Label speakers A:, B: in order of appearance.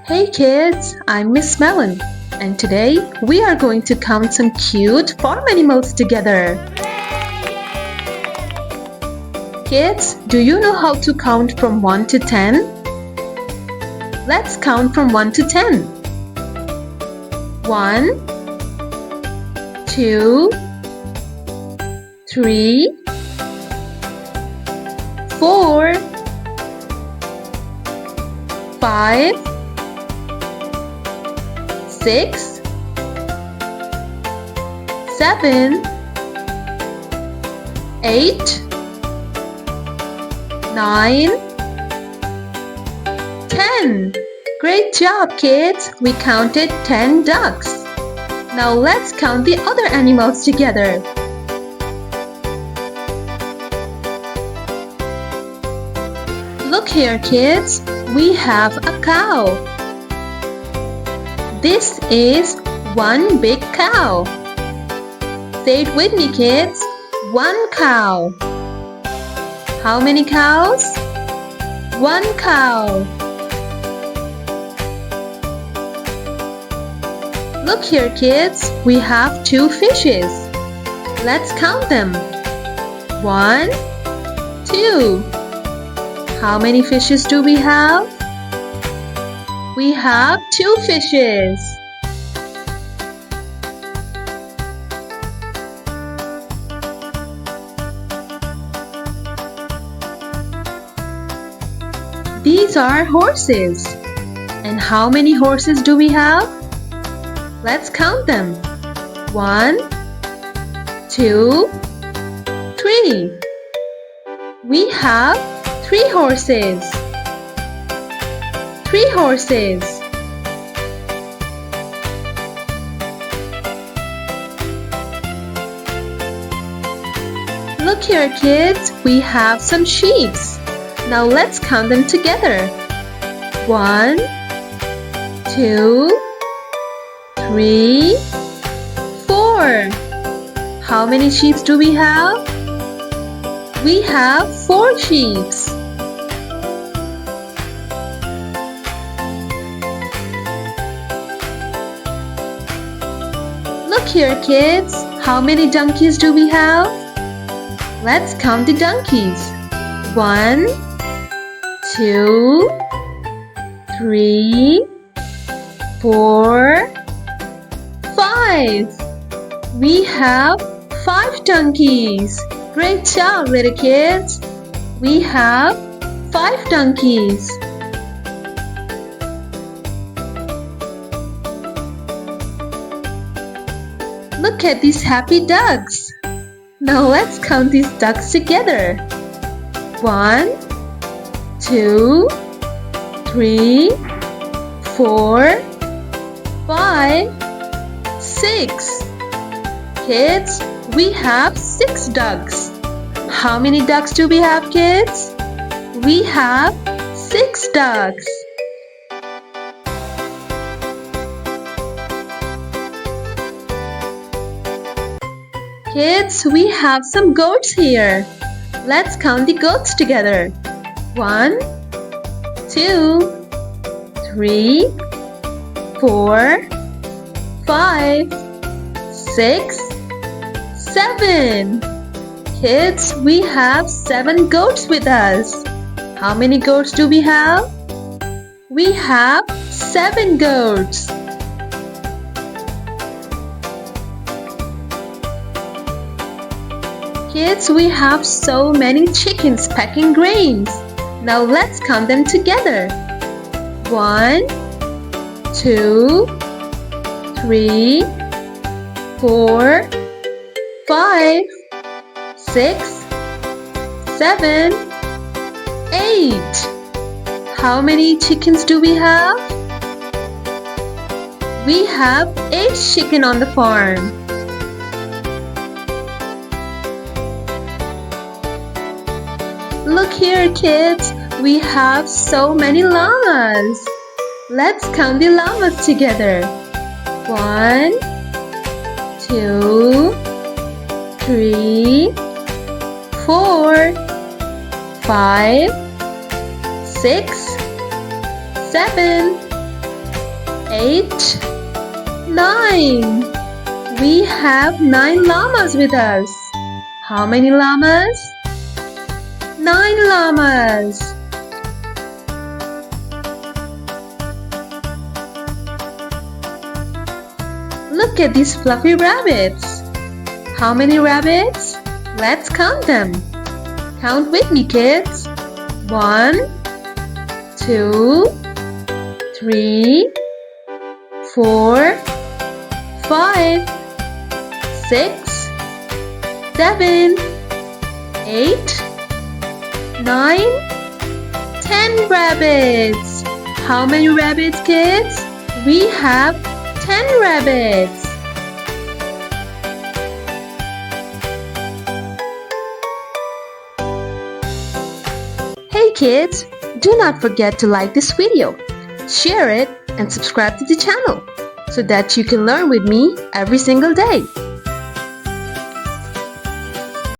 A: Hey kids, I'm Miss Melon, and today we are going to count some cute farm animals together. Kids, do you know how to count from 1 to 10? Let's count from 1 to 10. 1, 2, 3, 4, 5, 6, 7, 8, 9, 10. Great job, kids! We counted 10 ducks. Now let's count the other animals together. Look here, kids. We have a cow. This is one big cow. Say it with me, kids. One cow. How many cows? One cow. Look here, kids. We have 2 fishes. Let's count them. 1, 2. How many fishes do we have? We have 2 fishes. These are horses. And how many horses do we have? Let's count them. 1, 2, 3. We have 3 horses. 3 horses. Look here, kids. We have some sheep. Now let's count them together. 1, 2, 3, 4. How many sheep do we have? We have 4 sheep. Look here, kids. How many donkeys do we have? Let's count the donkeys. 1, 2, 3, 4, 5. We have 5 donkeys. Great job, little kids. We have 5 donkeys. Look at these happy ducks. Now let's count these ducks together. 1, 2, 3, 4, 5, 6. Kids, we have 6 ducks. How many ducks do we have, kids? We have 6 ducks. Kids, we have some goats here. Let's count the goats together. 1, 2, 3, 4, 5, 6, 7. Kids, we have 7 goats with us. How many goats do we have? We have 7 goats. Kids, we have so many chickens pecking grains. Now let's count them together. 1, 2, 3, 4, 5, 6, 7, 8. How many chickens do we have? We have 8 chickens on the farm. Look here, kids. We have so many llamas. Let's count the llamas together. 1, 2, 3, 4, 5, 6, 7, 8, 9. We have 9 llamas with us. How many llamas? 9 llamas. Look at these fluffy rabbits. How many rabbits? Let's count them. Count with me, kids. 1, 2, 3, 4, 5, 6, 7, 8, 9, 10 rabbits. How many rabbits, kids? We have 10 rabbits. Hey kids, do not forget to like this video, share it, and subscribe to the channel so that you can learn with me every single day.